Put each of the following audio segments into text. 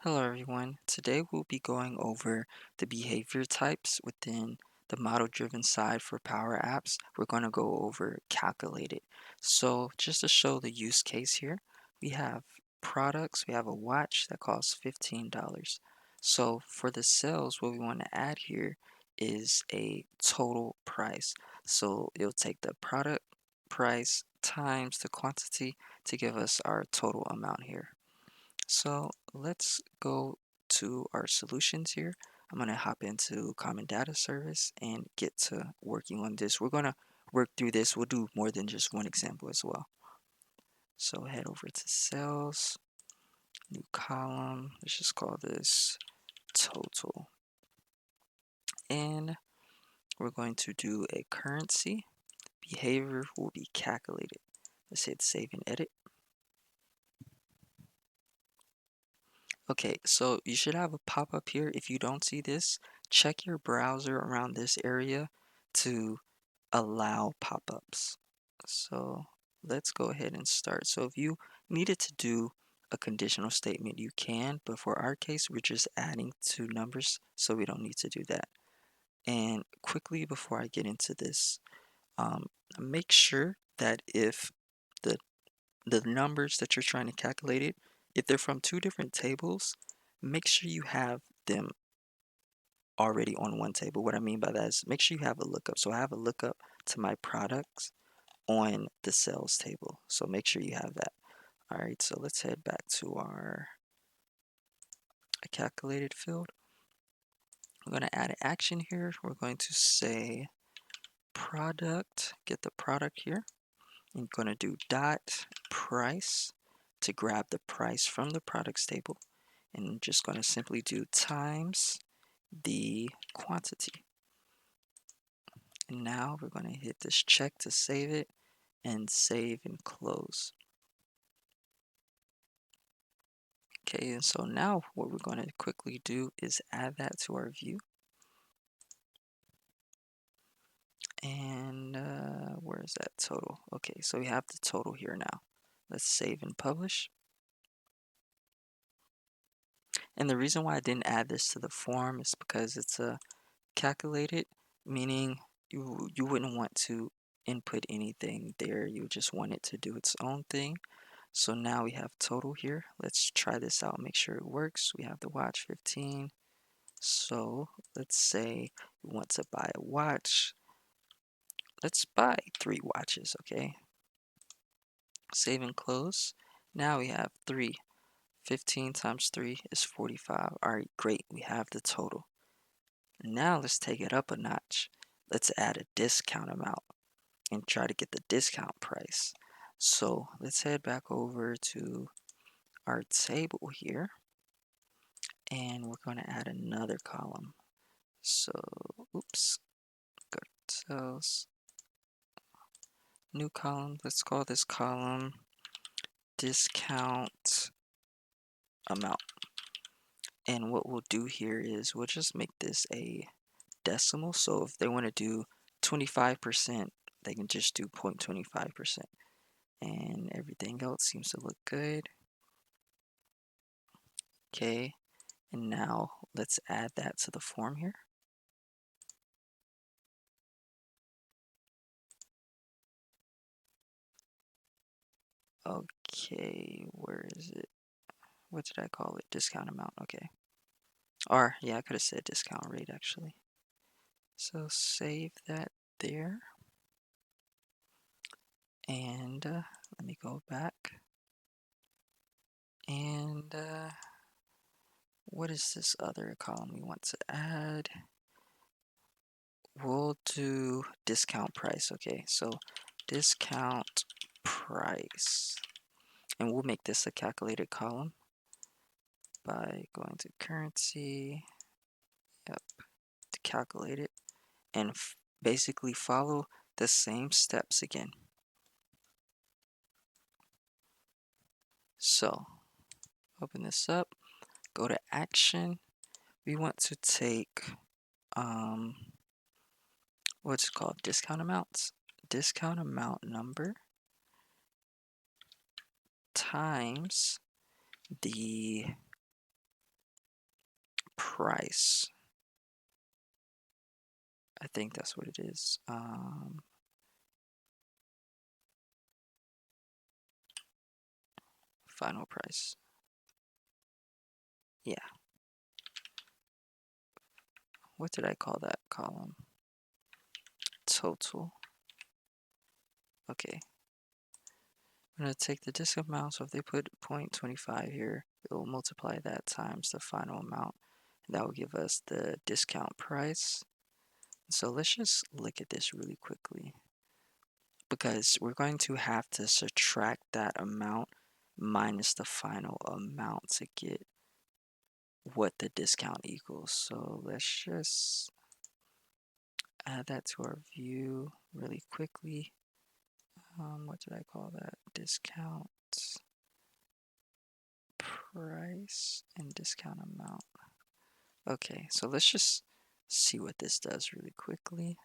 Hello everyone. Today we'll be going over the behavior types within the model-driven side for Power Apps. We're going to go over calculated. So just to show the use case here, we have products. We have a watch that costs $15. So for the sales, what we want to add here is a total price. So it'll take the product price times the quantity to give us our total amount here. So let's go to our solutions here. I'm going to hop into Common Data Service and get to working on this. We're going to work through this. We'll do more than just one example as well. So head over to Sales, new column. Let's just call this Total. And we're going to do a currency. Behavior will be calculated. Let's hit Save and Edit. Okay, so you should have a pop-up here. If you don't see this, check your browser around this area to allow pop-ups. So let's go ahead and start. So if you needed to do a conditional statement, you can, but for our case, we're just adding two numbers, so we don't need to do that. And quickly before I get into this, make sure that if the the numbers that you're trying to calculate it, if they're from two different tables, make sure you have them already on one table. What I mean by that is make sure you have a lookup. So I have a lookup to my products on the sales table. So make sure you have that. All right, so let's head back to our calculated field. We're going to add an action here. We're going to say product, get the product here. I'm going to do dot price to grab the price from the products table. And I'm just going to simply do times the quantity. And now we're going to hit this check to save it and save and close. Okay, and so now what we're going to quickly do is add that to our view. And where is that total? Okay, so we have the total here now. Let's save and publish. And the reason why I didn't add this to the form is because it's a calculated, meaning you wouldn't want to input anything there. You just want it to do its own thing. So now we have total here. Let's try this out, make sure it works. We have the watch 15. So let's say we want to buy a watch. Let's buy 3 watches, okay? Save and close. Now we have 3. 15 times 3 is 45. All right, great. We have the total. Now let's take it up a notch. Let's add a discount amount and try to get the discount price. So let's head back over to our table here, and we're going to add another column. So, oops, go to sales, new column. Let's call this column discount amount. And what we'll do here is we'll just make this a decimal. So if they want to do 25%, they can just do 0.25%. And everything else seems to look good. Okay, and now let's add that to the form here. Okay, where is it? What did I call it? Discount amount. Okay. Or, yeah, I could have said discount rate actually. So save that there. And let me go back. And what is this other column we want to add? We'll do discount price. Okay, so discount price. And we'll make this a calculated column by going to currency, yep, to calculate it, and basically follow the same steps again. So open this up, go to action. We want to take what's it called, discount amounts, discount amount number times the price. I think that's what it is. Final price. Yeah. What did I call that column? Total. Okay. I'm going to take the discount amount, so if they put 0.25 here, it will multiply that times the final amount. And that will give us the discount price. So let's just look at this really quickly, because we're going to have to subtract that amount minus the final amount to get what the discount equals. So let's just add that to our view really quickly. What did I call that? Discount price and discount amount. Okay, so let's just see what this does really quickly.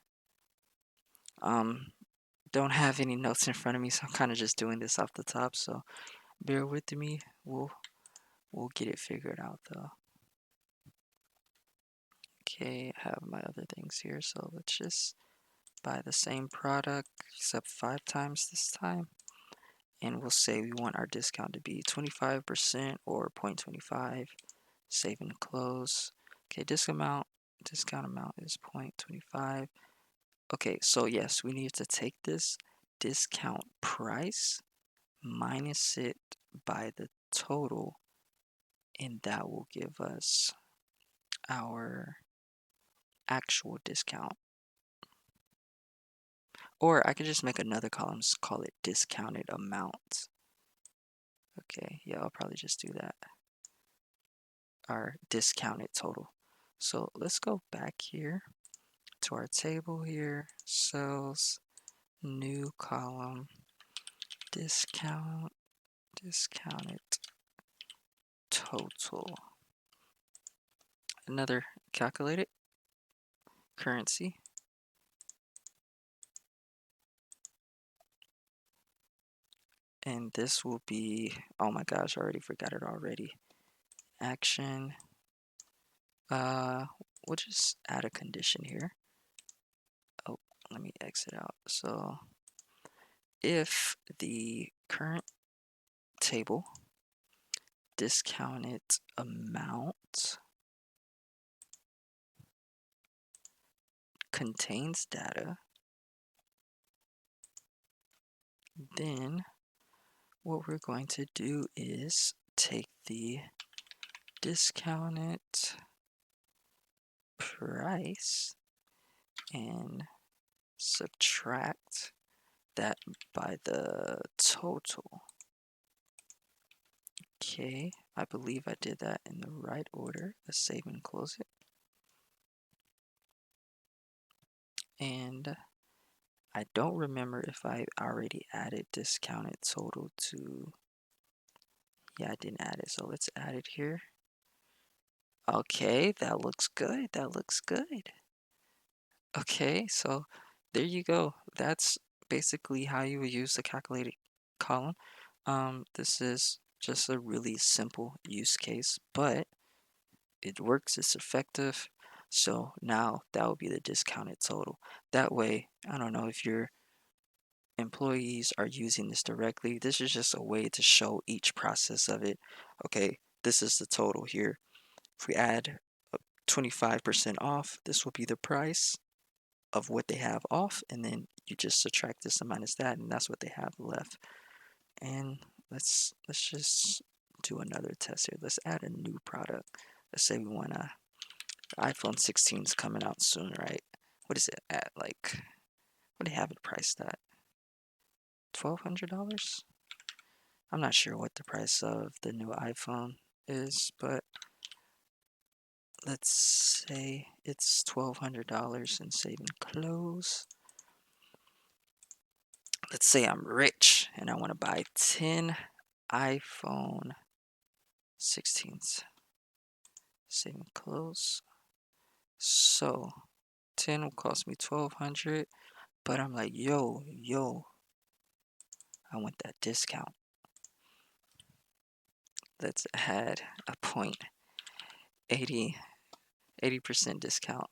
Don't have any notes in front of me, so I'm kind of just doing this off the top, so bear with me. We'll get it figured out though. Okay, I have my other things here, so let's just buy the same product except 5 times this time. And we'll say we want our discount to be 25% or 0.25. Save and close. Okay, discount amount is 0.25. Okay, so yes, we need to take this discount price, minus it by the total, and that will give us our actual discount. Or I could just make another column, call it discounted amount. Okay, yeah, I'll probably just do that. Our discounted total. So let's go back here to our table here, sales, new column, discounted total. Another calculated currency. And this will be, oh my gosh, I already forgot it already. Action. We'll just add a condition here. Oh, let me exit out. So if the current table discounted amount contains data, then what we're going to do is take the discounted price and subtract that by the total. Okay, I believe I did that in the right order. Let's save and close it. And I don't remember if I already added discounted total to, yeah, I didn't add it, so let's add it here. Okay, that looks good, that looks good. Okay, so there you go. That's basically how you would use the calculated column. This is just a really simple use case, but it works, it's effective. So now that will be the discounted total. That way, I don't know if your employees are using this directly. This is just a way to show each process of it. Okay, this is the total here. If we add 25% off, this will be the price of what they have off, and then you just subtract this and minus that, and that's what they have left. And let's just do another test here. Let's add a new product. Let's say we want a iPhone 16 is coming out soon, right? What is it at? Like, what do they have it priced at? $1,200? I'm not sure what the price of the new iPhone is, but let's say it's $1,200 and save and close. Let's say I'm rich and I want to buy 10 iPhone 16s. Save and close. So 10 will cost me $1,200, but I'm like, yo, I want that discount. Let's add a 0.80 80% discount.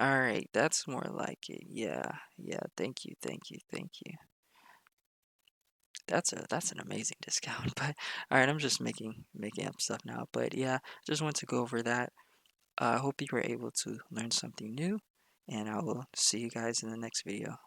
All right, that's more like it. Yeah, yeah. Thank you, thank you, thank you. That's an amazing discount. But all right, I'm just making up stuff now. But yeah, just want to go over that. I hope you were able to learn something new, and I will see you guys in the next video.